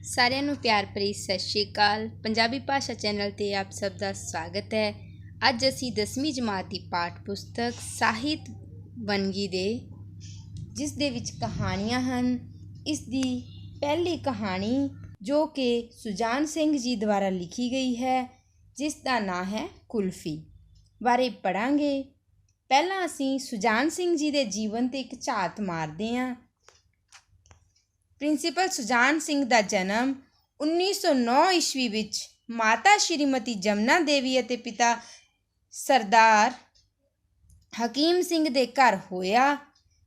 ਸਾਰਿਆਂ ਨੂੰ ਪਿਆਰ ਭਰੀ ਸਤਿ ਸ਼੍ਰੀ ਅਕਾਲ। ਪੰਜਾਬੀ ਭਾਸ਼ਾ ਚੈਨਲ 'ਤੇ ਆਪ ਸਭ ਦਾ ਸਵਾਗਤ ਹੈ। ਅੱਜ ਅਸੀਂ 10ਵੀਂ ਜਮਾਤ ਦੀ ਪਾਠ ਪੁਸਤਕ ਸਾਹਿਤ ਵੰਨਗੀ ਦੇ ਜਿਸ ਦੇ ਵਿੱਚ ਕਹਾਣੀਆਂ ਹਨ, ਇਸ ਦੀ ਪਹਿਲੀ ਕਹਾਣੀ ਜੋ ਕਿ ਸੁਜਾਨ ਸਿੰਘ ਜੀ ਦੁਆਰਾ ਲਿਖੀ ਗਈ ਹੈ, ਜਿਸ ਦਾ ਨਾਂ ਹੈ ਕੁਲਫੀ, ਬਾਰੇ ਪੜ੍ਹਾਂਗੇ। ਪਹਿਲਾਂ ਅਸੀਂ ਸੁਜਾਨ ਸਿੰਘ ਜੀ ਦੇ ਜੀਵਨ 'ਤੇ ਇੱਕ ਝਾਤ ਮਾਰਦੇ ਹਾਂ। ਪ੍ਰਿੰਸੀਪਲ ਸੁਜਾਨ ਸਿੰਘ ਦਾ ਜਨਮ 1909 ਈਸਵੀ ਵਿੱਚ ਮਾਤਾ ਸ਼੍ਰੀਮਤੀ ਜਮਨਾ ਦੇਵੀ ਅਤੇ ਪਿਤਾ ਸਰਦਾਰ ਹਕੀਮ ਸਿੰਘ ਦੇ ਘਰ ਹੋਇਆ।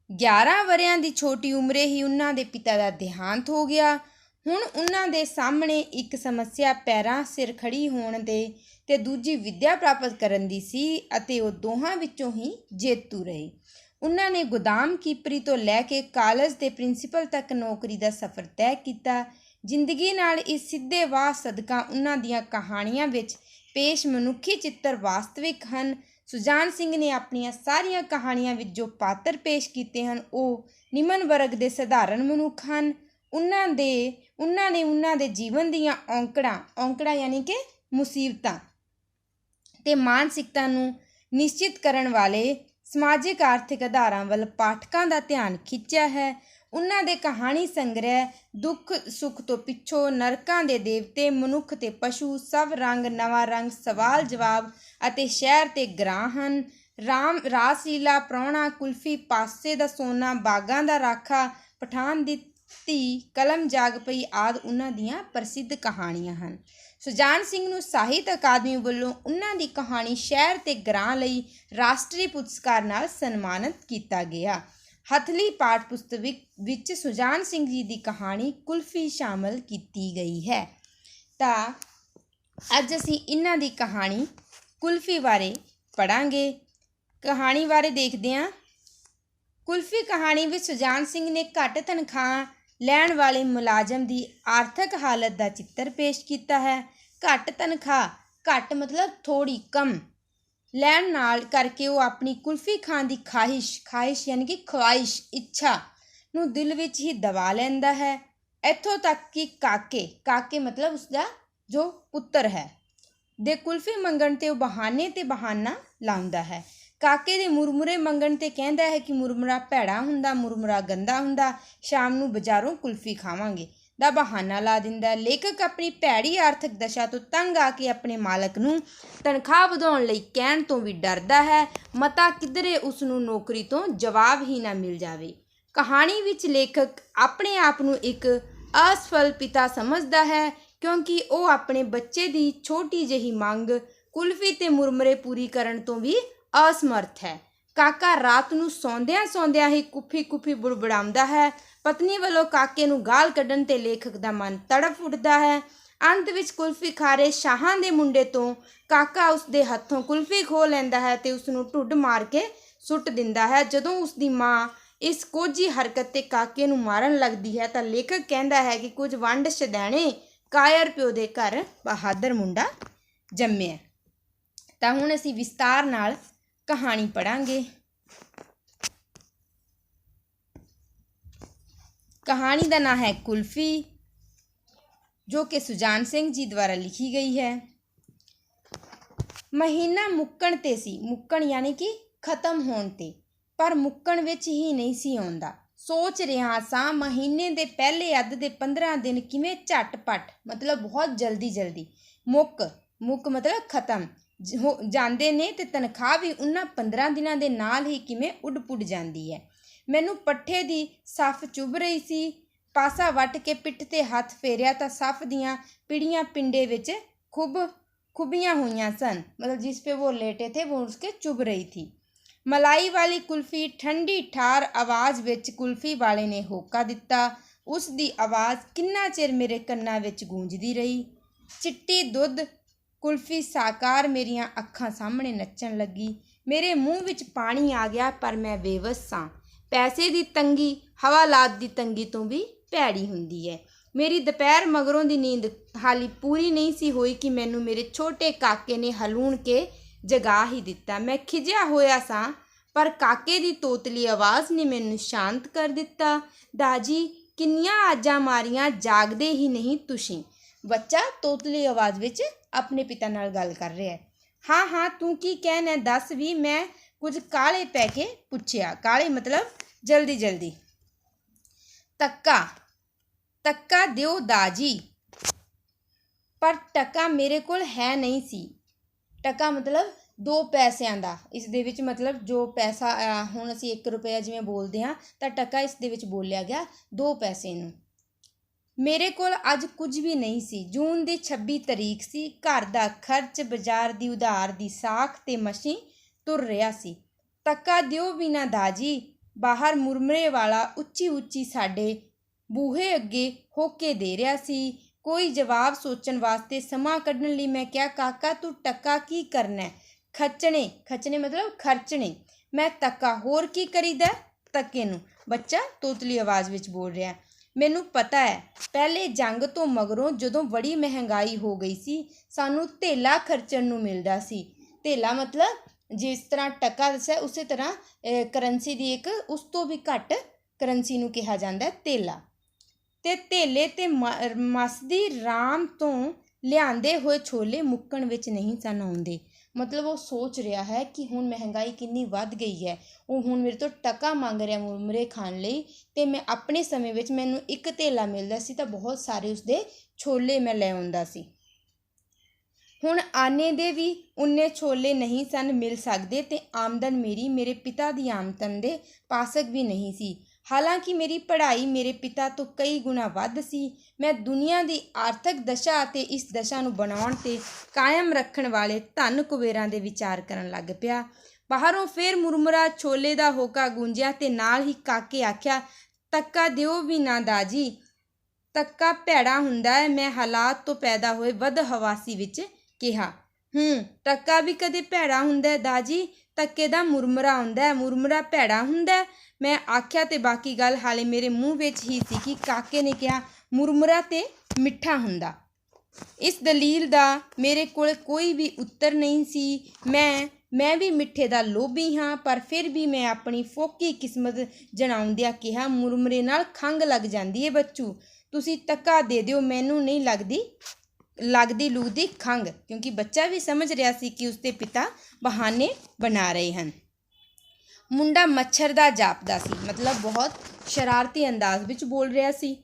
11 ਵਰ੍ਹਿਆਂ ਦੀ ਛੋਟੀ ਉਮਰੇ ਹੀ ਉਹਨਾਂ ਦੇ ਪਿਤਾ ਦਾ ਦੇਹਾਂਤ ਹੋ ਗਿਆ। ਹੁਣ ਉਹਨਾਂ ਦੇ ਸਾਹਮਣੇ ਇੱਕ ਸਮੱਸਿਆ ਪੈਰਾਂ ਸਿਰ ਖੜੀ ਹੋਣ ਦੇ ਤੇ ਦੂਜੀ ਵਿੱਦਿਆ ਪ੍ਰਾਪਤ ਕਰਨ ਦੀ ਸੀ ਅਤੇ ਉਹ ਦੋਹਾਂ ਵਿੱਚੋਂ ਹੀ ਜੇਤੂ ਰਹੇ। ਉਹਨਾਂ ਨੇ ਗੋਦਾਮ ਕੀਪਰੀ ਤੋਂ ਲੈ ਕੇ ਕਾਲਜ ਦੇ ਪ੍ਰਿੰਸੀਪਲ ਤੱਕ ਨੌਕਰੀ ਦਾ ਸਫ਼ਰ ਤੈਅ ਕੀਤਾ। ਜ਼ਿੰਦਗੀ ਨਾਲ ਇਸ ਸਿੱਧੇ ਵਾਹ ਸਦਕਾ ਉਹਨਾਂ ਦੀਆਂ ਕਹਾਣੀਆਂ ਵਿੱਚ ਪੇਸ਼ ਮਨੁੱਖੀ ਚਿੱਤਰ ਵਾਸਤਵਿਕ ਹਨ। ਸੁਜਾਨ ਸਿੰਘ ਨੇ ਆਪਣੀਆਂ ਸਾਰੀਆਂ ਕਹਾਣੀਆਂ ਵਿੱਚ ਜੋ ਪਾਤਰ ਪੇਸ਼ ਕੀਤੇ ਹਨ ਉਹ ਨਿਮਨ ਵਰਗ ਦੇ ਸਧਾਰਨ ਮਨੁੱਖ ਹਨ। ਉਹਨਾਂ ਨੇ ਉਹਨਾਂ ਦੇ ਜੀਵਨ ਦੀਆਂ ਔਂਕੜਾਂ ਯਾਨੀ ਕਿ ਮੁਸੀਬਤਾਂ ਤੇ ਮਾਨਸਿਕਤਾ ਨੂੰ ਨਿਸ਼ਚਿਤ ਕਰਨ ਵਾਲੇ ਸਮਾਜਿਕ ਆਰਥਿਕ ਆਧਾਰਾਂ ਵੱਲ ਪਾਠਕਾਂ ਦਾ ਧਿਆਨ ਖਿੱਚਿਆ ਹੈ। ਉਹਨਾਂ ਦੇ ਕਹਾਣੀ ਸੰਗ੍ਰਹਿ ਦੁੱਖ ਸੁੱਖ ਤੋਂ ਪਿੱਛੋਂ, ਨਰਕਾਂ ਦੇ ਦੇਵਤੇ, ਮਨੁੱਖ ਤੇ ਪਸ਼ੂ, ਸਭ ਰੰਗ ਨਵਾਂ ਰੰਗ, ਸਵਾਲ ਜਵਾਬ ਅਤੇ ਸ਼ਹਿਰ ਤੇ ਗ੍ਰਾਂ ਹਨ। ਰਾਸਲੀਲਾ, ਪ੍ਰਾਹੁਣਾ, ਕੁਲਫੀ, ਪਾਸੇ ਦਾ ਸੋਨਾ, ਬਾਗਾਂ ਦਾ ਰਾਖਾ, ਪਠਾਨ ਦੀ ਧੀ, ਕਲਮ ਜਾਗ ਪਈ ਆਦਿ ਉਹਨਾਂ ਦੀਆਂ ਪ੍ਰਸਿੱਧ ਕਹਾਣੀਆਂ ਹਨ। ਸੁਜਾਨ ਸਿੰਘ ਨੂੰ ਸਾਹਿਤ ਅਕਾਦਮੀ ਵੱਲੋਂ ਉਹਨਾਂ ਦੀ ਕਹਾਣੀ ਸ਼ਹਿਰ ਤੇ ਗ੍ਰਾਂ ਲਈ ਰਾਸ਼ਟਰੀ ਪੁਰਸਕਾਰ ਨਾਲ ਸਨਮਾਨਿਤ ਕੀਤਾ ਗਿਆ। ਹਥਲੀ ਪਾਠ ਪੁਸਤਕ ਵਿੱਚ ਸੁਜਾਨ ਸਿੰਘ ਜੀ ਦੀ ਕਹਾਣੀ ਕੁਲਫੀ ਸ਼ਾਮਲ ਕੀਤੀ ਗਈ ਹੈ। ਤਾਂ ਅੱਜ ਅਸੀਂ ਇਹਨਾਂ ਦੀ ਕਹਾਣੀ ਕੁਲਫੀ ਬਾਰੇ ਪੜ੍ਹਾਂਗੇ। ਕਹਾਣੀ ਬਾਰੇ ਦੇਖਦੇ ਹਾਂ। ਕੁਲਫੀ ਕਹਾਣੀ ਵਿੱਚ ਸੁਜਾਨ ਸਿੰਘ ਨੇ ਘੱਟ ਤਨਖਾਹ ਲੈਣ ਵਾਲੇ ਮੁਲਾਜ਼ਮ ਦੀ ਆਰਥਿਕ ਹਾਲਤ ਦਾ ਚਿੱਤਰ ਪੇਸ਼ ਕੀਤਾ ਹੈ। ਘੱਟ ਤਨਖਾਹ, ਘੱਟ ਮਤਲਬ ਥੋੜ੍ਹੀ, ਕਮ ਲੈਣ ਨਾਲ ਕਰਕੇ ਉਹ ਆਪਣੀ ਕੁਲਫੀ ਖਾਣ ਦੀ ਖਾਹਿਸ਼ ਯਾਨੀ ਕਿ ਖਵਾਇਸ਼, ਇੱਛਾ ਨੂੰ ਦਿਲ ਵਿੱਚ ਹੀ ਦਬਾ ਲੈਂਦਾ ਹੈ। ਇੱਥੋਂ ਤੱਕ ਕਿ ਕਾਕੇ ਮਤਲਬ ਉਸਦਾ ਜੋ ਪੁੱਤਰ ਹੈ ਦੇ ਕੁਲਫੀ ਮੰਗਣ 'ਤੇ ਉਹ ਬਹਾਨੇ 'ਤੇ ਬਹਾਨਾ ਲਾਉਂਦਾ ਹੈ। ਕਾਕੇ ਦੇ ਮੁਰਮੁਰੇ ਮੰਗਣ 'ਤੇ ਕਹਿੰਦਾ ਹੈ ਕਿ ਮੁਰਮੁਰਾ ਭੈੜਾ ਹੁੰਦਾ, ਮੁਰਮੁਰਾ ਗੰਦਾ ਹੁੰਦਾ, ਸ਼ਾਮ ਨੂੰ ਬਾਜ਼ਾਰੋਂ ਕੁਲਫੀ ਖਾਵਾਂਗੇ ਦਾ ਬਹਾਨਾ ਲਾ ਦਿੰਦਾ। ਲੇਖਕ ਆਪਣੀ ਭੈੜੀ ਆਰਥਿਕ ਦਸ਼ਾ ਤੋਂ ਤੰਗ ਆ ਕੇ ਆਪਣੇ ਮਾਲਕ ਨੂੰ ਤਨਖਾਹ ਵਧਾਉਣ ਲਈ ਕਹਿਣ ਤੋਂ ਵੀ ਡਰਦਾ ਹੈ, ਮਤਾ ਕਿਧਰੇ ਉਸ ਨੂੰ ਨੌਕਰੀ ਤੋਂ ਜਵਾਬ ਹੀ ਨਾ ਮਿਲ ਜਾਵੇ। ਕਹਾਣੀ ਵਿੱਚ ਲੇਖਕ ਆਪਣੇ ਆਪ ਨੂੰ ਇੱਕ ਅਸਫਲ ਪਿਤਾ ਸਮਝਦਾ ਹੈ ਕਿਉਂਕਿ ਉਹ ਆਪਣੇ ਬੱਚੇ ਦੀ ਛੋਟੀ ਜਿਹੀ ਮੰਗ ਕੁਲਫੀ ਤੇ ਮੁਰਮੁਰੇ ਪੂਰੀ ਕਰਨ ਤੋਂ ਵੀ ਅਸਮਰਥ ਹੈ। ਕਾਕਾ ਰਾਤ ਨੂੰ ਸੌਂਦਿਆਂ ਹੀ ਕੁੱਫੀ ਬੁੜਬੁੜਾਉਂਦਾ ਹੈ। ਪਤਨੀ ਵੱਲੋਂ ਕਾਕੇ ਨੂੰ ਗਾਲ ਕੱਢਣ 'ਤੇ ਲੇਖਕ ਦਾ ਮਨ ਤੜਫ ਉੱਠਦਾ ਹੈ। ਅੰਤ ਵਿੱਚ ਕੁਲਫੀ ਖਾ ਰਹੇ ਸ਼ਾਹਾਂ ਦੇ ਮੁੰਡੇ ਤੋਂ ਕਾਕਾ ਉਸ ਦੇ ਹੱਥੋਂ ਕੁਲਫੀ ਖੋਹ ਲੈਂਦਾ ਹੈ ਤੇ ਉਸ ਨੂੰ ਢੁੱਡ ਮਾਰ ਕੇ ਸੁੱਟ ਦਿੰਦਾ ਹੈ। ਜਦੋਂ ਉਸ ਦੀ ਮਾਂ ਇਸ ਕੋਝੀ ਹਰਕਤ 'ਤੇ ਕਾਕੇ ਨੂੰ ਮਾਰਨ ਲੱਗਦੀ ਹੈ ਤਾਂ ਲੇਖਕ ਕਹਿੰਦਾ ਹੈ ਕਿ ਕੁਝ ਵੰਡ ਛਦੈਣੇ ਕਾਇਰ ਪਿਓ ਦੇ ਘਰ ਬਹਾਦਰ ਮੁੰਡਾ ਜੰਮਿਆ। ਤਾਂ ਹੁਣ ਅਸੀਂ ਵਿਸਤਾਰ ਨਾਲ ਕਹਾਣੀ ਪੜ੍ਹਾਂਗੇ। ਕਹਾਣੀ ਦਾ ਨਾਂ ਹੈ ਕੁਲਫੀ, ਜੋ ਕਿ ਸੁਜਾਨ ਸਿੰਘ ਜੀ ਦੁਆਰਾ ਲਿਖੀ ਗਈ ਹੈ। ਮਹੀਨਾ ਮੁੱਕਣ 'ਤੇ ਸੀ, ਮੁੱਕਣ ਯਾਨੀ ਕਿ ਖਤਮ ਹੋਣ 'ਤੇ, ਪਰ ਮੁੱਕਣ ਵਿੱਚ ਹੀ ਨਹੀਂ ਸੀ ਆਉਂਦਾ। ਸੋਚ ਰਿਹਾ ਸਾਂ ਮਹੀਨੇ ਦੇ ਪਹਿਲੇ ਅੱਧ ਦੇ 15 ਦਿਨ ਕਿਵੇਂ ਝਟਪਟ ਮਤਲਬ ਬਹੁਤ ਜਲਦੀ ਮੁੱਕ ਮਤਲਬ ਖਤਮ ਹੋ ਜਾਂਦੇ ਨੇ ਤੇ ਤਨਖਾਹ ਵੀ ਉਹਨਾਂ 15 ਦਿਨਾਂ ਦੇ ਨਾਲ ਹੀ ਕਿਵੇਂ ਉੱਡ ਪੁੱਡ ਜਾਂਦੀ ਹੈ। ਮੈਨੂੰ ਪੱਠੇ ਦੀ ਸੱਫ ਚੁੱਭ ਰਹੀ ਸੀ। ਪਾਸਾ ਵੱਟ ਕੇ ਪਿੱਠ 'ਤੇ ਹੱਥ ਫੇਰਿਆ ਤਾਂ ਸੱਫ ਦੀਆਂ ਪਿੜੀਆਂ ਪਿੰਡੇ ਵਿੱਚ ਖੁੱਭੀਆਂ ਹੋਈਆਂ ਸਨ, ਮਤਲਬ ਜਿਸ ਪੇ ਉਹ ਲੇਟੇ ਥੇ वो उसके ਚੁੱਭ ਰਹੀ ਥੀ। ਮਲਾਈ ਵਾਲੀ ਕੁਲਫੀ, ਠੰਡੀ ਠਾਰ ਆਵਾਜ਼ ਵਿੱਚ ਕੁਲਫੀ ਵਾਲੇ ਨੇ ਹੋਕਾ ਦਿੱਤਾ। ਉਸ ਦੀ ਆਵਾਜ਼ ਕਿੰਨਾ ਚਿਰ ਮੇਰੇ ਕੰਨਾਂ ਵਿੱਚ ਗੂੰਜਦੀ ਰਹੀ। ਚਿੱਟੀ ਦੁੱਧ ਕੁਲਫੀ ਸਾਕਾਰ ਮੇਰੀਆਂ ਅੱਖਾਂ ਸਾਹਮਣੇ ਨੱਚਣ ਲੱਗੀ। ਮੇਰੇ ਮੂੰਹ ਵਿੱਚ ਪਾਣੀ ਆ ਗਿਆ, ਪਰ ਮੈਂ ਬੇਵੱਸ ਸਾਂ। ਪੈਸੇ ਦੀ ਤੰਗੀ ਹਵਾਲਾਤ ਦੀ ਤੰਗੀ ਤੋਂ ਵੀ ਭੈੜੀ ਹੁੰਦੀ ਹੈ। ਮੇਰੀ ਦੁਪਹਿਰ ਮਗਰੋਂ ਦੀ ਨੀਂਦ ਹਾਲੀ ਪੂਰੀ ਨਹੀਂ ਸੀ ਹੋਈ ਕਿ ਮੈਨੂੰ ਮੇਰੇ ਛੋਟੇ ਕਾਕੇ ਨੇ ਹਲੂਣ ਕੇ ਜਗਾ ਹੀ ਦਿੱਤਾ। ਮੈਂ ਖਿਜਿਆ ਹੋਇਆ ਸਾਂ, ਪਰ ਕਾਕੇ ਦੀ ਤੋਤਲੀ ਆਵਾਜ਼ ਨੇ ਮੈਨੂੰ ਸ਼ਾਂਤ ਕਰ ਦਿੱਤਾ। ਦਾਜੀ ਕਿੰਨੀਆਂ ਆਜਾਂ ਮਾਰੀਆਂ ਜਾਗਦੇ ਹੀ ਨਹੀਂ ਤੁਸੀਂ। ਬੱਚਾ ਤੋਤਲੀ ਆਵਾਜ਼ ਵਿੱਚ ਆਪਣੇ ਪਿਤਾ ਨਾਲ ਗੱਲ ਕਰ ਰਿਹਾ ਹੈ। ਹਾਂ ਹਾਂ, ਤੂੰ ਕੀ ਕਹਿਣਾ ਦੱਸ ਵੀ, ਮੈਂ ਕੁਝ ਕਾਹਲੇ ਪੈ ਕੇ ਪੁੱਛਿਆ। ਕਾਹਲੇ ਮਤਲਬ ਜਲਦੀ ਜਲਦੀ। ਤੱਕਾ, ਤੱਕਾ ਦਿਓ ਦਾਜੀ, ਪਰ ਟਕਾ ਮੇਰੇ ਕੋਲ ਹੈ ਨਹੀਂ ਸੀ। ਟਕਾ ਮਤਲਬ 2 ਪੈਸਿਆਂ ਦਾ। ਇਸ ਦੇ ਵਿੱਚ ਮਤਲਬ ਜੋ ਪੈਸਾ ਹੁਣ ਅਸੀਂ 1 ਰੁਪਇਆ ਜਿਵੇਂ ਬੋਲਦੇ ਹਾਂ ਤਾਂ ਟਕਾ ਇਸ ਦੇ ਵਿੱਚ ਬੋਲਿਆ ਗਿਆ 2 ਪੈਸੇ ਨੂੰ। ਮੇਰੇ ਕੋਲ ਅੱਜ ਕੁਝ ਵੀ ਨਹੀਂ ਸੀ। ਜੂਨ ਦੀ 26 ਤਰੀਕ ਸੀ। ਘਰ ਦਾ ਖਰਚ, ਬਾਜ਼ਾਰ ਦੀ ਉਧਾਰ ਦੀ ਸਾਖ ਤੇ ਮਸੀਂ ਤੁਰ ਰਿਹਾ ਸੀ। ਤੱਕਾ ਦਿਓ ਵੀ ਨਾ ਦਾਜੀ। ਬਾਹਰ ਮੁਰਮਰੇ ਵਾਲਾ ਉੱਚੀ ਉੱਚੀ ਸਾਡੇ ਬੂਹੇ ਅੱਗੇ ਹੋਕੇ ਦੇ ਰਿਹਾ ਸੀ। ਕੋਈ ਜਵਾਬ ਸੋਚਣ ਵਾਸਤੇ ਸਮਾਂ ਕੱਢਣ ਲਈ ਮੈਂ ਕਿਹਾ, ਕਾਕਾ ਤੂੰ ਟੱਕਾ ਕੀ ਕਰਨਾ? ਖੱਚਣੇ, ਖੱਚਣੇ ਮਤਲਬ ਖਰਚਣੇ। ਮੈਂ ਤੱਕਾ, ਹੋਰ ਕੀ ਕਰੀਦਾ ਤੱਕੇ ਨੂੰ? ਬੱਚਾ ਤੋਤਲੀ ਆਵਾਜ਼ ਵਿੱਚ ਬੋਲ ਰਿਹਾ, ਮੈਨੂੰ ਪਤਾ ਹੈ, ਪਹਿਲੇ ਜੰਗ ਤੋਂ ਮਗਰੋਂ ਜਦੋਂ ਬੜੀ ਮਹਿੰਗਾਈ ਹੋ ਗਈ ਸੀ, ਸਾਨੂੰ ਧੇਲਾ ਖਰਚਣ ਨੂੰ ਮਿਲਦਾ ਸੀ। ਧੇਲਾ ਮਤਲਬ ਜਿਸ ਤਰ੍ਹਾਂ ਟਕਾ ਦੱਸਿਆ ਉਸੇ ਤਰ੍ਹਾਂ ਕਰੰਸੀ ਦੀ ਇੱਕ ਉਸ ਤੋਂ ਵੀ ਘੱਟ ਕਰੰਸੀ ਨੂੰ ਕਿਹਾ ਜਾਂਦਾ ਧੇਲਾ। ਤੇ ਧੇਲੇ ਤੇ ਮਸਦੀ ਰਾਮ ਤੋਂ ਲਿਆਂਦੇ ਹੋਏ ਛੋਲੇ ਮੁੱਕਣ ਵਿੱਚ ਨਹੀਂ ਸਨ ਆਉਂਦੇ। ਮਤਲਬ ਉਹ ਸੋਚ ਰਿਹਾ ਹੈ ਕਿ ਹੁਣ ਮਹਿੰਗਾਈ ਕਿੰਨੀ ਵੱਧ ਗਈ ਹੈ, ਉਹ ਹੁਣ ਮੇਰੇ ਤੋਂ ਟਕਾ ਮੰਗ ਰਿਹਾ ਮੁਰਮਰੇ ਖਾਣ ਲਈ, ਅਤੇ ਮੈਂ ਆਪਣੇ ਸਮੇਂ ਵਿੱਚ ਮੈਨੂੰ 1 ਧੇਲਾ ਮਿਲਦਾ ਸੀ ਤਾਂ ਬਹੁਤ ਸਾਰੇ ਉਸਦੇ ਛੋਲੇ ਮੈਂ ਲੈ ਆਉਂਦਾ ਸੀ। ਹੁਣ ਆਨੇ ਦੇ ਵੀ ਉਨੇ ਛੋਲੇ ਨਹੀਂ ਸਨ ਮਿਲ ਸਕਦੇ ਅਤੇ ਆਮਦਨ ਮੇਰੀ ਮੇਰੇ ਪਿਤਾ ਦੀ ਆਮਦਨ ਦੇ ਪਾਸਕ ਵੀ ਨਹੀਂ ਸੀ। ਹਾਲਾਂਕਿ ਮੇਰੀ ਪੜ੍ਹਾਈ ਮੇਰੇ ਪਿਤਾ ਤੋਂ ਕਈ ਗੁਣਾ ਵੱਧ ਸੀ। ਮੈਂ ਦੁਨੀਆ ਦੀ ਆਰਥਿਕ ਦਸ਼ਾ ਅਤੇ ਇਸ ਦਸ਼ਾ ਨੂੰ ਬਣਾਉਣ ਅਤੇ ਕਾਇਮ ਰੱਖਣ ਵਾਲੇ ਧਨ ਕੁਬੇਰਾਂ ਦੇ ਵਿਚਾਰ ਕਰਨ ਲੱਗ ਪਿਆ। ਬਾਹਰੋਂ ਫਿਰ ਮੁਰਮਰਾ ਛੋਲੇ ਦਾ ਹੋਕਾ ਗੂੰਜਿਆ ਅਤੇ ਨਾਲ ਹੀ ਕਾਕੇ ਆਖਿਆ, ਤੱਕਾ ਦਿਓ ਵੀ ਨਾ ਦਾਜੀ। ਤੱਕਾ ਭੈੜਾ ਹੁੰਦਾ ਹੈ, ਮੈਂ ਹਾਲਾਤ ਤੋਂ ਪੈਦਾ ਹੋਏ ਬਦਹਵਾਸੀ ਵਿੱਚ ਕਿਹਾ। ਟੱਕਾ ਵੀ ਕਦੇ ਭੈੜਾ ਹੁੰਦਾ ਦਾਜੀ? ਤੱਕੇ ਦਾ ਮੁਰਮਰਾ ਹੁੰਦਾ ਹੈ, ਮੁਰਮਰਾ ਭੈੜਾ ਹੁੰਦਾ? ਮੈਂ ਆਖਿਆ ਤੇ ਬਾਕੀ ਗੱਲ ਹਾਲੇ ਮੇਰੇ ਮੂੰਹ ਵਿੱਚ ਹੀ ਸੀ ਕਿ ਕਾਕੇ ਨੇ ਕਿਹਾ, ਮੁਰਮਰਾ ਤੇ ਮਿੱਠਾ ਹੁੰਦਾ। ਇਸ ਦਲੀਲ ਦਾ ਮੇਰੇ ਕੋਲ ਕੋਈ ਵੀ ਉੱਤਰ ਨਹੀਂ ਸੀ। ਮੈਂ ਵੀ ਮਿੱਠੇ ਦਾ ਲੋਭੀ ਹਾਂ, ਪਰ ਫਿਰ ਵੀ ਮੈਂ ਆਪਣੀ ਫੋਕੀ ਕਿਸਮਤ ਜਣਾਉਂਦਿਆਂ ਕਿਹਾ, ਮੁਰਮਰੇ ਨਾਲ ਖੰਘ ਲੱਗ ਜਾਂਦੀ ਹੈ ਬੱਚੂ, ਤੁਸੀਂ ਤੱਕਾ ਦੇ ਦਿਓ, ਮੈਨੂੰ ਨਹੀਂ ਲੱਗਦੀ ਲੂਦੀ ਖੰਘ। ਕਿਉਂਕਿ ਬੱਚਾ ਵੀ ਸਮਝ ਰਿਹਾ ਸੀ ਕਿ ਉਸਦੇ ਪਿਤਾ ਬਹਾਨੇ ਬਣਾ ਰਹੇ ਹਨ। ਮੁੰਡਾ ਮੱਛਰ ਦਾ ਜਾਪਦਾ ਸੀ, ਮਤਲਬ ਬਹੁਤ ਸ਼ਰਾਰਤੀ ਅੰਦਾਜ਼ ਵਿੱਚ ਬੋਲ ਰਿਹਾ ਸੀ।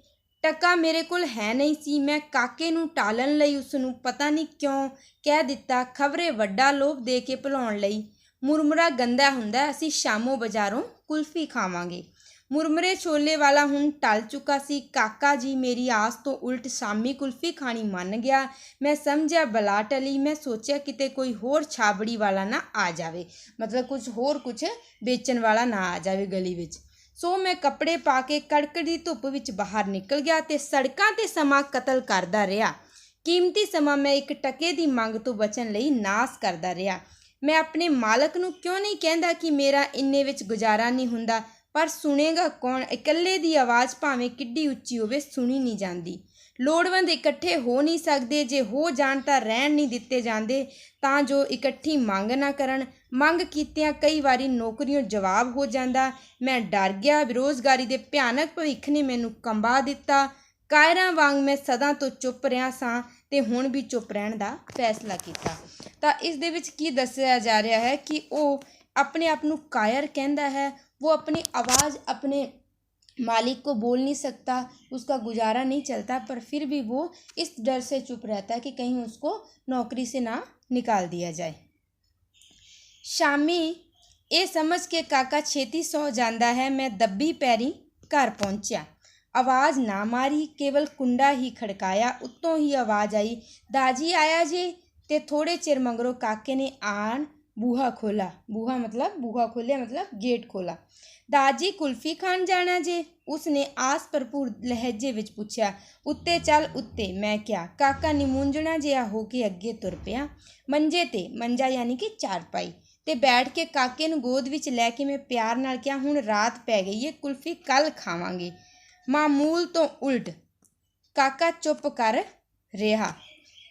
ਟਕਾ ਮੇਰੇ ਕੋਲ ਹੈ ਨਹੀਂ ਸੀ। ਮੈਂ ਕਾਕੇ ਨੂੰ ਟਾਲਣ ਲਈ ਉਸ ਨੂੰ ਪਤਾ ਨਹੀਂ ਕਿਉਂ ਕਹਿ ਦਿੱਤਾ, ਖਬਰੇ ਵੱਡਾ ਲੋਭ ਦੇ ਕੇ ਭੁਲਾਉਣ ਲਈ, ਮੁਰਮਰਾ ਗੰਦਾ ਹੁੰਦਾ, ਅਸੀਂ ਸ਼ਾਮੋਂ ਬਾਜ਼ਾਰੋਂ ਕੁਲਫੀ ਖਾਵਾਂਗੇ। ਮੁਰਮਰੇ ਛੋਲੇ ਵਾਲਾ ਹੁਣ ਟਲ ਚੁੱਕਾ ਸੀ। ਕਾਕਾ ਜੀ ਮੇਰੀ ਆਸ ਤੋਂ ਉਲਟ ਸ਼ਾਮੀ ਕੁਲਫੀ ਖਾਣੀ ਮੰਨ ਗਿਆ। ਮੈਂ ਸਮਝਿਆ ਬਲਾ ਟਲੀ। ਮੈਂ ਸੋਚਿਆ ਕਿਤੇ ਕੋਈ ਹੋਰ ਛਾਬੜੀ ਵਾਲਾ ਨਾ ਆ ਜਾਵੇ, ਮਤਲਬ ਕੁਝ ਵੇਚਣ ਵਾਲਾ ਨਾ ਆ ਜਾਵੇ ਗਲੀ ਵਿੱਚ। ਸੋ ਮੈਂ ਕੱਪੜੇ ਪਾ ਕੇ ਕੜਕੜੀ ਧੁੱਪ ਵਿੱਚ ਬਾਹਰ ਨਿਕਲ ਗਿਆ ਅਤੇ ਸੜਕਾਂ 'ਤੇ ਸਮਾਂ ਕਤਲ ਕਰਦਾ ਰਿਹਾ। ਕੀਮਤੀ ਸਮਾਂ ਮੈਂ 1 ਟਕੇ ਦੀ ਮੰਗ ਤੋਂ ਬਚਣ ਲਈ ਨਾਸ ਕਰਦਾ ਰਿਹਾ। ਮੈਂ ਆਪਣੇ ਮਾਲਕ ਨੂੰ ਕਿਉਂ ਨਹੀਂ ਕਹਿੰਦਾ ਕਿ ਮੇਰਾ ਇੰਨੇ ਵਿੱਚ ਗੁਜ਼ਾਰਾ ਨਹੀਂ ਹੁੰਦਾ, ਪਰ ਸੁਣੇਗਾ ਕੌਣ? ਇਕੱਲੇ ਦੀ ਆਵਾਜ਼ ਭਾਵੇਂ ਕਿੱਡੀ ਉੱਚੀ ਹੋਵੇ ਸੁਣੀ ਨਹੀਂ ਜਾਂਦੀ। ਲੋੜਵੰਦ ਇਕੱਠੇ ਹੋ ਨਹੀਂ ਸਕਦੇ, ਜੇ ਹੋ ਜਾਣ ਤਾਂ ਰਹਿਣ ਨਹੀਂ ਦਿੱਤੇ ਜਾਂਦੇ ਤਾਂ ਜੋ ਇਕੱਠੀ ਮੰਗ ਨਾ ਕਰਨ। ਮੰਗ ਕੀਤਿਆਂ ਕਈ ਵਾਰੀ ਨੌਕਰੀਓਂ ਜਵਾਬ ਹੋ ਜਾਂਦਾ। ਮੈਂ ਡਰ ਗਿਆ। ਬੇਰੁਜ਼ਗਾਰੀ ਦੇ ਭਿਆਨਕ ਭਵਿੱਖ ਨੇ ਮੈਨੂੰ ਕੰਬਾ ਦਿੱਤਾ। ਕਾਇਰਾਂ ਵਾਂਗ ਮੈਂ ਸਦਾ ਤੋਂ ਚੁੱਪ ਰਿਹਾ ਸਾਂ ਅਤੇ ਹੁਣ ਵੀ ਚੁੱਪ ਰਹਿਣ ਦਾ ਫੈਸਲਾ ਕੀਤਾ। ਤਾਂ ਇਸ ਦੇ ਵਿੱਚ ਕੀ ਦੱਸਿਆ ਜਾ ਰਿਹਾ ਹੈ ਕਿ ਉਹ ਆਪਣੇ ਆਪ ਨੂੰ ਕਾਇਰ ਕਹਿੰਦਾ है। वो अपनी आवाज़ अपने मालिक को बोल नहीं सकता, उसका गुजारा नहीं चलता, पर फिर भी वो इस डर से चुप रहता है कि कहीं उसको नौकरी से ना निकाल दिया जाए। शामी ये समझ के काका छेती सौ जाता है। मैं दब्बी पैरी घर पहुँचा। आवाज़ ना मारी, केवल कुंडा ही खड़काया। उत्तों ही आवाज़ आई, दाजी आया जे। ते थोड़े चिर मगरों काके ने आन बूहा खोला। बूहा मतलब बूहा खोलिया मतलब गेट खोला। दाजी कुल्फी खान जाना जे? उसने आस भरपूर लहजे विच पुछया। उत्ते चल उत्ते, मैं क्या? काका निमूंजणा जिहा हो के अगे तुर पिया। मंजे ते, मंजा यानी कि चारपाई ते बैठ के काके नूं गोद विच लैके मैं प्यार नाल कहा, हुण रात पै गई है, कुल्फी कल खावांगे। मामूल तो उल्ट काका चुप कर रहा।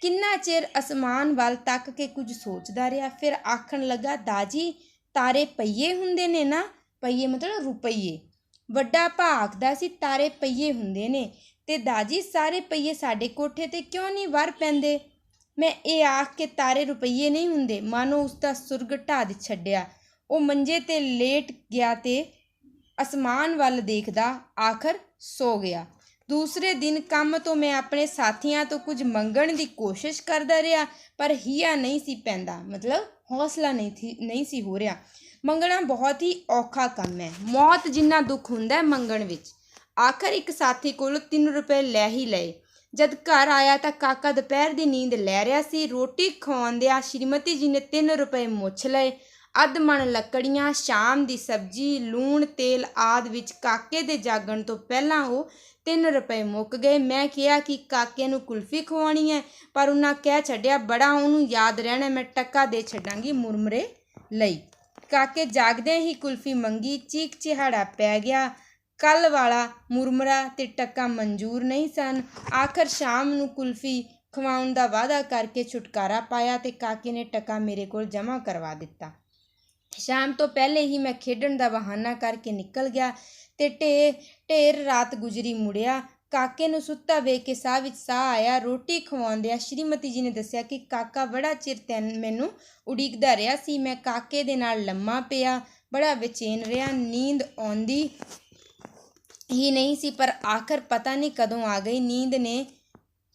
किन्ना चिर आसमान वाल तक के कुछ सोचता रहा, फिर आखण लगा, दाजी तारे पईए हुंदे ने ना? पईए मतलब रुपये। ਵੱਡਾ ਭਾ ਆਖਦਾ ਸੀ ਤਾਰੇ ਪਈਏ ਹੁੰਦੇ ਨੇ ਤੇ ਦਾਜੀ ਸਾਰੇ ਪਈਏ ਸਾਡੇ ਕੋਠੇ ਤੇ ਕਿਉਂ ਨਹੀਂ ਵਰ ਪੈਂਦੇ। ਮੈਂ ਇਹ ਆਖ ਕੇ ਤਾਰੇ ਰੁਪਈਏ ਨਹੀਂ ਹੁੰਦੇ, ਮਾਨੋ ਉਸਦਾ ਸੁਰਗ ਢਾਹ ਛੱਡਿਆ। ਉਹ ਮੰਜੇ ਤੇ ਲੇਟ ਗਿਆ ਤੇ ਅਸਮਾਨ ਵੱਲ ਦੇਖਦਾ ਆਖਰ ਸੋ ਗਿਆ। ਦੂਸਰੇ ਦਿਨ ਕੰਮ ਤੋਂ ਮੈਂ ਆਪਣੇ ਸਾਥੀਆਂ ਤੋਂ ਕੁਝ ਮੰਗਣ ਦੀ ਕੋਸ਼ਿਸ਼ ਕਰਦਾ ਰਿਹਾ, ਪਰ ਹੀਆ ਨਹੀਂ ਸੀ ਪੈਂਦਾ, ਮਤਲਬ ਹੌਸਲਾ ਨਹੀਂ ਸੀ ਹੋ ਰਿਹਾ। ਮੰਗਣਾ ਬਹੁਤ ਹੀ ਔਖਾ ਕੰਮ ਹੈ, ਮੌਤ ਜਿੰਨਾ ਦੁੱਖ ਹੁੰਦਾ ਹੈ ਮੰਗਣ ਵਿੱਚ। ਆਖਰ ਇੱਕ ਸਾਥੀ ਕੋਲੋਂ 3 ਰੁਪਏ ਲੈ ਹੀ ਲਏ। ਜਦ ਘਰ ਆਇਆ ਤਾਂ ਕਾਕਾ ਦੁਪਹਿਰ ਦੀ ਨੀਂਦ ਲੈ ਰਿਹਾ ਸੀ। ਰੋਟੀ ਖਵਾਉਂਦਿਆਂ ਸ਼੍ਰੀਮਤੀ ਜੀ ਨੇ 3 ਰੁਪਏ ਮੁੱਛ ਲਏ। ਅੱਧ ਮਣ ਲੱਕੜੀਆਂ, ਸ਼ਾਮ ਦੀ ਸਬਜ਼ੀ, ਲੂਣ ਤੇਲ ਆਦਿ ਵਿੱਚ ਕਾਕੇ ਦੇ ਜਾਗਣ ਤੋਂ ਪਹਿਲਾਂ ਉਹ 3 ਰੁਪਏ ਮੁੱਕ ਗਏ। ਮੈਂ ਕਿਹਾ ਕਿ ਕਾਕੇ ਨੂੰ ਕੁਲਫੀ ਖਵਾਉਣੀ ਹੈ, ਪਰ ਉਹਨਾਂ ਕਹਿ ਛੱਡਿਆ ਬੜਾ ਉਹਨੂੰ ਯਾਦ ਰਹਿਣਾ, ਮੈਂ ਟੱਕਾ ਦੇ ਛੱਡਾਂਗੀ ਮੁਰਮਰੇ ਲਈ। ਕਾਕੇ ਜਾਗਦਿਆਂ ਹੀ ਕੁਲਫੀ ਮੰਗੀ। ਚੀਕ ਚਿਹਾੜਾ ਪੈ ਗਿਆ। ਕੱਲ੍ਹ ਵਾਲਾ ਮੁਰਮਰਾ ਤੇ ਟੱਕਾ ਮਨਜ਼ੂਰ ਨਹੀਂ ਸਨ। ਆਖਰ ਸ਼ਾਮ ਨੂੰ ਕੁਲਫੀ ਖਵਾਉਣ ਦਾ ਵਾਅਦਾ ਕਰਕੇ ਛੁਟਕਾਰਾ ਪਾਇਆ ਤੇ ਕਾਕੇ ਨੇ ਟੱਕਾ ਮੇਰੇ ਕੋਲ ਜਮ੍ਹਾਂ ਕਰਵਾ ਦਿੱਤਾ। ਸ਼ਾਮ ਤੋਂ ਪਹਿਲੇ ਹੀ ਮੈਂ ਖੇਡਣ ਦਾ ਬਹਾਨਾ ਕਰਕੇ ਨਿਕਲ ਗਿਆ ਤੇ ਢੇਰ ਰਾਤ ਗੁਜ਼ਰੀ ਮੁੜਿਆ। ਕਾਕੇ ਨੂੰ ਸੁੱਤਾ ਵੇਖ ਕੇ ਸਾਹ ਵਿੱਚ ਸਾਹ ਆਇਆ। ਰੋਟੀ ਖਵਾਉਂਦਿਆਂ ਸ਼੍ਰੀਮਤੀ ਜੀ ਨੇ ਦੱਸਿਆ ਕਿ ਕਾਕਾ ਬੜਾ ਚਿਰ ਮੈਨੂੰ ਉਡੀਕਦਾ ਰਿਹਾ ਸੀ। ਮੈਂ ਕਾਕੇ ਦੇ ਨਾਲ ਲੰਮਾ ਪਿਆ, ਬੜਾ ਬੇਚੈਨ ਰਿਹਾ। ਨੀਂਦ ਆਉਂਦੀ ਹੀ ਨਹੀਂ ਸੀ, ਪਰ ਆਖਰ ਪਤਾ ਨਹੀਂ ਕਦੋਂ ਆ ਗਈ।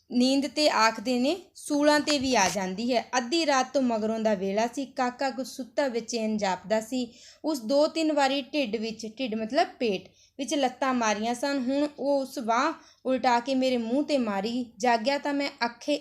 ਨੀਂਦ ਤੇ ਆਖਦੇ ਨੇ ਸੂਲਾਂ ਤੇ ਵੀ ਆ ਜਾਂਦੀ ਹੈ। ਅੱਧੀ ਰਾਤ ਤੋਂ ਮਗਰੋਂ ਦਾ ਵੇਲਾ ਸੀ। ਕਾਕਾ ਕੁਝ ਸੁੱਤਾ ਬੇਚੈਨ ਜਾਪਦਾ ਸੀ। ਉਸ 2-3 ਵਾਰੀ ਢਿੱਡ ਮਤਲਬ ਪੇਟ ਵਿੱਚ ਲੱਤਾਂ ਮਾਰੀਆਂ ਸਨ। ਹੁਣ ਉਹ ਉਸ ਬਾਂਹ ਉਲਟਾ ਕੇ ਮੇਰੇ ਮੂੰਹ ਤੇ ਮਾਰੀ। ਜਾਗਿਆ ਤਾਂ ਮੈਂ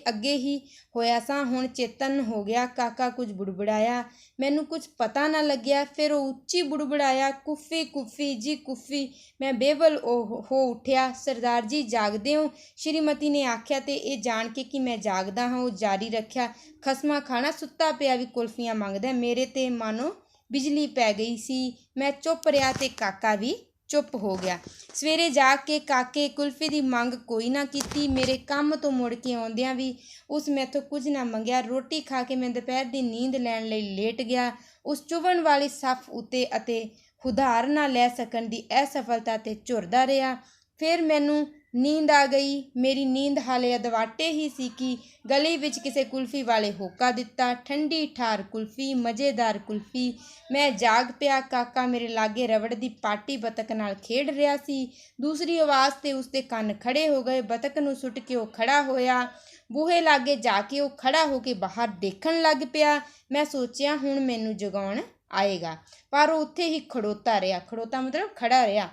ਅੱਗੇ ਹੀ ਹੋਇਆ ਸਾਂ। ਹੁਣ ਚੇਤਨ ਹੋ ਗਿਆ। ਕਾਕਾ ਕੁਝ ਬੁੜਬੁੜਾਇਆ, ਮੈਨੂੰ ਕੁਝ ਪਤਾ ਨਾ ਲੱਗਿਆ। ਫਿਰ ਉਹ ਉੱਚੀ ਬੁੜਬੁੜਾਇਆ, ਕੁੱਫੀ ਕੁੱਫੀ ਜੀ ਕੁੱਫੀ। ਮੈਂ ਬੇਵੱਲ ਹੋ ਉੱਠਿਆ। ਸਰਦਾਰ ਜੀ ਜਾਗਦੇ ਹੋ? ਸ਼੍ਰੀਮਤੀ ਨੇ ਆਖਿਆ ਤੇ ਇਹ ਜਾਣ ਕੇ ਕਿ ਮੈਂ ਜਾਗਦਾ ਹਾਂ ਉਹ ਜਾਰੀ ਰੱਖਿਆ, ਖਸਮਾ ਖਾਣਾ ਸੁੱਤਾ ਪਿਆ ਵੀ ਕੁਲਫੀਆਂ ਮੰਗਦਾ। ਮੇਰੇ ਤੇ ਮਾਨੋ ਬਿਜਲੀ ਪੈ ਗਈ ਸੀ। ਮੈਂ ਚੁੱਪ ਰਿਹਾ ਤੇ ਕਾਕਾ ਵੀ ਚੁੱਪ ਹੋ ਗਿਆ। ਸਵੇਰੇ ਜਾ ਕੇ ਕਾਕੇ ਕੁਲਫੀ ਦੀ ਮੰਗ ਕੋਈ ਨਾ ਕੀਤੀ। ਮੇਰੇ ਕੰਮ ਤੋਂ ਮੁੜ ਕੇ ਆਉਂਦਿਆਂ ਵੀ ਉਸ ਮੈਥੋਂ ਕੁਝ ਨਾ ਮੰਗਿਆ। ਰੋਟੀ ਖਾ ਕੇ ਮੈਂ ਦੁਪਹਿਰ ਦੀ ਨੀਂਦ ਲੈਣ ਲਈ ਲੇਟ ਗਿਆ। ਉਸ ਚੁਭਣ ਵਾਲੀ ਸੱਫ ਉੱਤੇ ਅਤੇ ਉਧਾਰ ਨਾ ਲੈ ਸਕਣ ਦੀ ਅਸਫਲਤਾ ਤੇ ਝੁਰਦਾ ਰਿਹਾ। ਫਿਰ ਮੈਨੂੰ ਨੀਂਦ ਆ ਗਈ। ਮੇਰੀ ਨੀਂਦ ਹਾਲੇ ਅਧਵਾਟੇ ਹੀ ਸੀ ਕਿ ਗਲੀ ਵਿੱਚ ਕਿਸੇ ਕੁਲਫੀ ਵਾਲੇ ਹੋਕਾ ਦਿੱਤਾ, ਠੰਡੀ ਠਾਰ ਕੁਲਫੀ, ਮਜ਼ੇਦਾਰ ਕੁਲਫੀ। ਮੈਂ ਜਾਗ ਪਿਆ। ਕਾਕਾ ਮੇਰੇ ਲਾਗੇ ਰਬੜ ਦੀ ਪਾਟੀ ਬਤਕ ਨਾਲ ਖੇਡ ਰਿਹਾ ਸੀ। ਦੂਸਰੀ ਆਵਾਜ਼ ਤੇ ਉਸਦੇ ਕੰਨ ਖੜੇ ਹੋ ਗਏ। ਬਤਕ ਨੂੰ ਸੁੱਟ ਕੇ ਉਹ ਖੜਾ ਹੋਇਆ। ਬੂਹੇ ਲਾਗੇ ਜਾ ਕੇ ਉਹ ਖੜਾ ਹੋ ਕੇ ਬਾਹਰ ਦੇਖਣ ਲੱਗ ਪਿਆ। ਮੈਂ ਸੋਚਿਆ ਹੁਣ ਮੈਨੂੰ ਜਗਾਉਣ ਆਏਗਾ, ਪਰ ਉਹ ਉੱਥੇ ਹੀ ਖੜੋਤਾ ਰਿਹਾ। ਖੜੋਤਾ ਮਤਲਬ ਖੜਾ ਰਿਹਾ।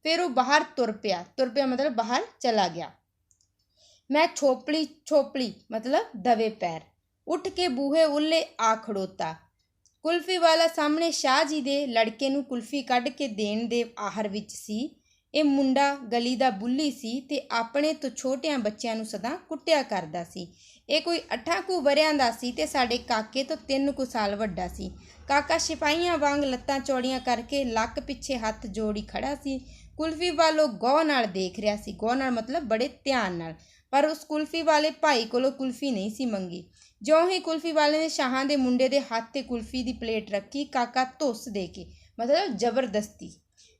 ਫਿਰ ਉਹ ਬਾਹਰ ਤੁਰ ਪਿਆ ਮਤਲਬ ਬਾਹਰ ਚਲਾ ਗਿਆ। ਮੈਂ ਛੋਪਲੀ ਮਤਲਬ ਦਵੇ ਪੈਰ ਉੱਠ ਕੇ ਬੂਹੇ ਉੱਲੇ ਆ ਖੜੋਤਾ। ਕੁਲਫੀ ਵਾਲਾ ਸਾਹਮਣੇ ਸ਼ਾਹ ਜੀ ਦੇ ਲੜਕੇ ਨੂੰ ਕੁਲਫੀ ਕੱਢ ਕੇ ਦੇਣ ਦੇ ਆਹਰ ਵਿੱਚ ਸੀ। ਇਹ ਮੁੰਡਾ ਗਲੀ ਦਾ ਬੁੱਲੀ ਸੀ ਤੇ ਆਪਣੇ ਤੋਂ ਛੋਟਿਆਂ ਬੱਚਿਆਂ ਨੂੰ ਸਦਾ ਕੁੱਟਿਆ ਕਰਦਾ ਸੀ। ਇਹ ਕੋਈ 8 ਕੁ ਵਰਿਆਂ ਦਾ ਸੀ ਤੇ ਸਾਡੇ ਕਾਕੇ ਤੋਂ 3 ਕੁ ਸਾਲ ਵੱਡਾ ਸੀ। ਕਾਕਾ ਸਿਪਾਹੀਆਂ ਵਾਂਗ ਲੱਤਾਂ ਚੌੜੀਆਂ ਕਰਕੇ ਲੱਕ ਪਿੱਛੇ ਹੱਥ ਜੋੜੀ ਖੜਾ ਸੀ। ਕੁਲਫੀ ਵਾਲੋਂ ਗੌਰ ਨਾਲ ਦੇਖ ਰਿਹਾ ਸੀ। ਗੌਰ ਨਾਲ ਮਤਲਬ ਬੜੇ ਧਿਆਨ ਨਾਲ। ਪਰ ਉਸ ਕੁਲਫੀ ਵਾਲੇ ਭਾਈ ਕੋਲੋਂ ਕੁਲਫੀ ਨਹੀਂ ਸੀ ਮੰਗੀ। ਜਿਉਂ ਹੀ ਕੁਲਫੀ ਵਾਲੇ ਨੇ ਸ਼ਾਹਾਂ ਦੇ ਮੁੰਡੇ ਦੇ ਹੱਥ 'ਤੇ ਕੁਲਫੀ ਦੀ ਪਲੇਟ ਰੱਖੀ, ਕਾਕਾ ਧੁੱਸ ਦੇ ਕੇ ਮਤਲਬ ਜ਼ਬਰਦਸਤੀ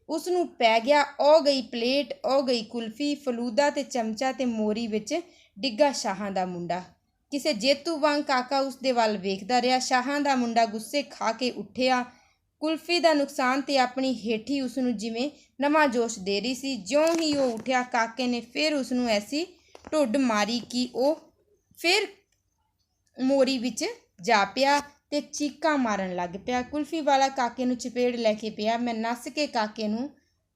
ਉਸ ਨੂੰ ਪੈ ਗਿਆ। ਉਹ ਗਈ ਪਲੇਟ, ਉਹ ਗਈ ਕੁਲਫੀ, ਫਲੂਦਾ ਤੇ ਚਮਚਾ ਤੇ ਮੋਰੀ ਵਿੱਚ ਡਿੱਗਾ ਸ਼ਾਹਾਂ ਦਾ ਮੁੰਡਾ। ਕਿਸੇ ਜੇਤੂ ਵਾਂਗ ਕਾਕਾ ਉਸ ਦੇ ਵੱਲ ਵੇਖਦਾ ਰਿਹਾ। ਸ਼ਾਹਾਂ ਦਾ ਮੁੰਡਾ ਗੁੱਸੇ ਖਾ ਕੇ ਉੱਠਿਆ। ਕੁਲਫੀ ਦਾ ਨੁਕਸਾਨ ਤੇ ਆਪਣੀ ਹੇਠੀ ਉਸ ਨੂੰ ਜਿਵੇਂ ਨਵਾਂ ਜੋਸ਼ ਦੇ ਰਹੀ ਸੀ। ਜਿਉਂ ਹੀ ਉਹ ਉੱਠਿਆ, ਕਾਕੇ ਨੇ ਫਿਰ ਉਸ ਨੂੰ ਐਸੀ ਢੁੱਡ ਮਾਰੀ ਕਿ ਉਹ ਫਿਰ ਮੋਰੀ ਵਿੱਚ ਜਾ ਪਿਆ ਤੇ ਚੀਕਾਂ ਮਾਰਨ ਲੱਗ ਪਿਆ। ਕੁਲਫੀ ਵਾਲਾ ਕਾਕੇ ਨੂੰ ਚਪੇੜ ਲੈ ਕੇ ਪਿਆ। ਮੈਂ ਨੱਸ ਕੇ ਕਾਕੇ ਨੂੰ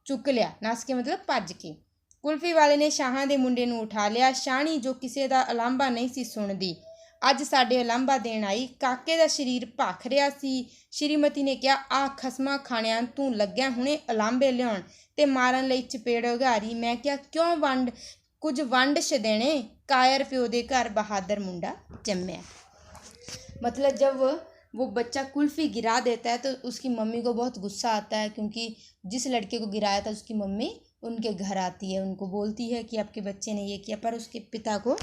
ਚੁੱਕ ਲਿਆ। ਨੱਸ ਕੇ ਮਤਲਬ ਭੱਜ ਕੇ। ਕੁਲਫੀ ਵਾਲੇ ਨੇ ਸ਼ਾਹਾਂ ਦੇ ਮੁੰਡੇ ਨੂੰ ਉਠਾ ਲਿਆ। ਸ਼ਾਹਣੀ ਜੋ ਕਿਸੇ ਦਾ ਉਲਾਂਭਾ ਨਹੀਂ ਸੀ ਸੁਣਦੀ, ਅੱਜ ਸਾਡੇ ਉਲਾਂਭਾ ਦੇਣ ਆਈ। ਕਾਕੇ ਦਾ ਸਰੀਰ ਭਖ ਰਿਹਾ ਸੀ। ਸ਼੍ਰੀਮਤੀ ਨੇ ਕਿਹਾ, ਆਹ ਖਸਮਾਂ ਖਾਣਿਆਂ, ਤੂੰ ਲੱਗਿਆ ਹੁਣੇ ਉਲਾਂਭੇ ਲਿਆਉਣ ਤੇ ਮਾਰਨ ਲਈ ਚਪੇੜ ਉਘਾਰੀ। ਮੈਂ ਕਿਹਾ, ਕਿਉਂ ਕੁਝ ਵੰਡ ਛਦੇਣੇ, ਕਾਇਰ ਪਿਓ ਦੇ ਘਰ ਬਹਾਦਰ ਮੁੰਡਾ जन्मे। मतलब जब वो बच्चा कुल्फ़ी गिरा देता है तो उसकी मम्मी को बहुत गुस्सा आता है, क्योंकि जिस लड़के को गिराया था उसकी मम्मी उनके घर आती है, उनको बोलती है कि आपके बच्चे ने ये किया, पर उसके पिता को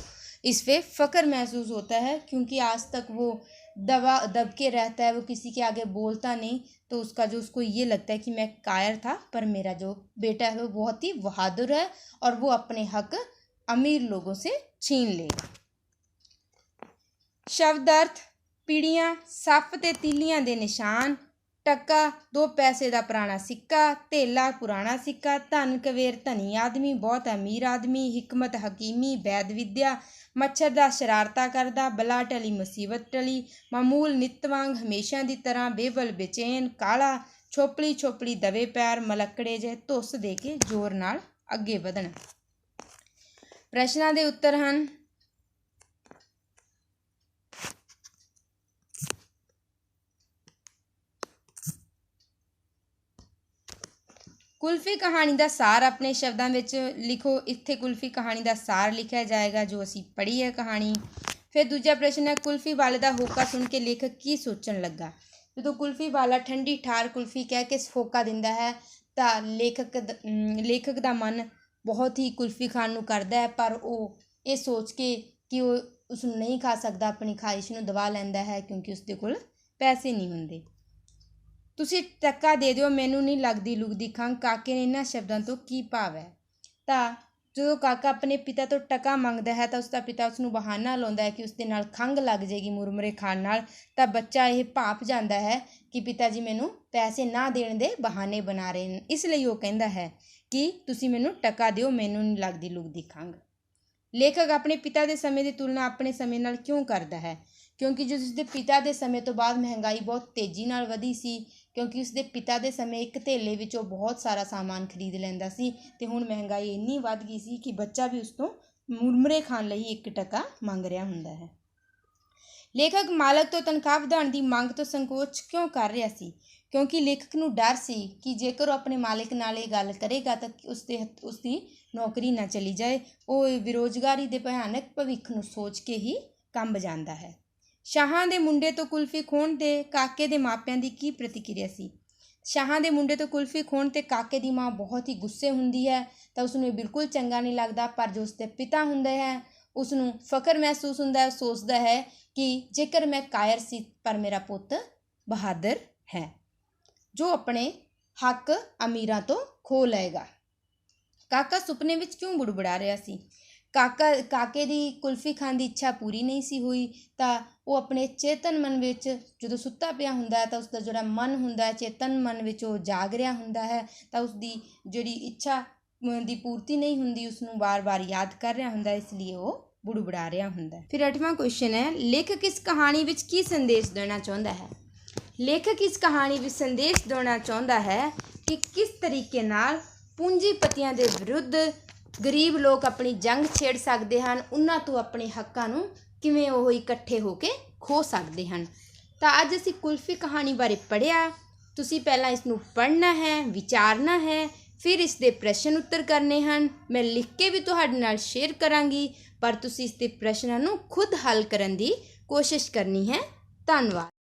इस पर फ़ख्र महसूस होता है क्योंकि आज तक वो दब के रहता है, वो किसी के आगे बोलता नहीं, तो उसको ये लगता है कि मैं कायर था, पर मेरा जो बेटा है वो बहुत ही बहादुर है और वो अपने हक अमीर लोगों से छीन लेगा। शब्द अर्थ, पीढ़ियाँ, सੱਪ ਤੇ ਤੀਲੀਆਂ ਦੇ ਨਿਸ਼ਾਨ, टक्का 2 पैसे का पुराना सिक्का, धेला पुराना सिक्का, धन कवेर धनी आदमी, बहुत अमीर आदमी, हिकमत हकीमी, वैद विद्या, मच्छर दा शरारता करदा, बला टली मुसीबत टली, मामूल नित वांग हमेशा की तरह, बेबल बेचैन, काला, छोपली छोपली दबे पैर, मलकड़े जे धुस दे के जोर नाल अगे वधना। प्रश्नां दे उत्तर हन। कुल्फी कहानी का सार अपने शब्दों में लिखो। इत्थे कुल्फी कहानी का सार लिखा जाएगा जो असी पढ़ी है कहानी। फिर दूजा प्रश्न है, कुल्फी वाले का होका सुन के लेखक की सोचन लगा। जो कुल्फी वाला ठंडी ठार कुल्फी कह के होका दिंदा है तो लेखक का मन बहुत ही कुल्फी खाण नूं करदा है, पर वो ये सोच के कि वो उसनूं नहीं खा सकता, अपनी ख्वाहिश नूं दबा लैंदा है क्योंकि उसदे कोल पैसे नहीं हुंदे। तुसी टक्का दे दिओ, मैनू नहीं लगदी लुगदी खंघ। काके ने इन्हां शब्दों तो की भाव है? तां जो काका अपने पिता तो टका मंगदा है तो उसका पिता उसनूं बहाना लाउंदा है कि उसदे नाल खंघ लग जाएगी मुरमुरे खाण नाल, तां बच्चा यह भाप जांदा है कि पिता जी मैनू पैसे ना देण दे बहाने बना रहे हैं, इसलिए वो कहता है कि तुसी मैनू टका दिओ, मैनू नहीं लगदी लुगदी खंघ। लेखक अपने पिता के समय की तुलना अपने समय नाल क्यों करता है? क्योंकि जो उसके पिता के समय तो बाद महंगाई बहुत तेज़ी नाल वधी सी, क्योंकि उसके पिता के समय एक धेले विचों बहुत सारा सामान खरीद लैंदा सी ते हुण महंगाई इन्नी वध गई सी कि बच्चा भी उस तो मुरमुरे खाण लई 1 टका मंग रहा हुंदा है। लेखक मालक तो तनख्वाह वधाउण दी मंग तो संकोच क्यों कर रहा सी? क्योंकि लेखक नूं डर सी कि जेकर वो अपने मालिक नाल ये गल करेगा तो उसकी नौकरी ना चली जाए। वो बेरोजगारी के भयानक भविख नूं सोच के ही कंब जांदा है। शाहां दे मुंडे तो कुल्फी खोण ते काके दे मापिਆਂ ਦੀ की प्रतिक्रिया सी? शाहां दे मुंडे तो कुल्फी खोण ते काके दी माँ बहुत ही गुस्से हुंदी है तो उसनूं बिल्कुल चंगा नहीं लगता, पर जो उसके पिता हुंदे है उसनूं फखर महसूस हुंदा है। सोचदा है कि जेकर मैं कायर सी पर मेरा पुत बहादुर है जो अपने हक अमीरां तो खो लेगा। काका सुपने विच क्यों बुड़बुड़ा रहा सी? काके दी कुल्फी खाण दी इच्छा पूरी नहीं सी हुई तो वो अपने चेतन मन विच जो सुत्ता पिया हुंदा है तो उसका जोड़ा मन हुंदा है चेतन मन विच वो जाग रहा हुंदा है तो उसकी जिहड़ी इच्छा दी पूर्ति नहीं हुंदी, उसनूं बार बार याद कर रहा हुंदा, इसलिए वो बुड़बुड़ा रहा हुंदा है। फिर 8वां क्वेश्चन है, लेखक इस कहानी विच की संदेश देना चाहुंदा है? लेखक इस कहानी विच संदेश देना चाहुंदा है कि किस तरीके नाल पूंजीपतियां दे विरुद्ध गरीब लोग अपनी जंग छेड़ सकते हैं, उन्हां तो अपने हक्कां नूं किवें वो इकट्ठे होके खो सकते हैं। तो अज असीं कुल्फी कहानी बारे पढ़िया। तुसीं पहलां इसनूं पढ़ना है, विचारना है, फिर इसके प्रश्न उत्तर करने हैं। मैं लिख के भी तुहाडे नाल शेयर करांगी, पर तुसीं इसके प्रश्नां नूं खुद हल करन दी कोशिश करनी है। धन्नवाद।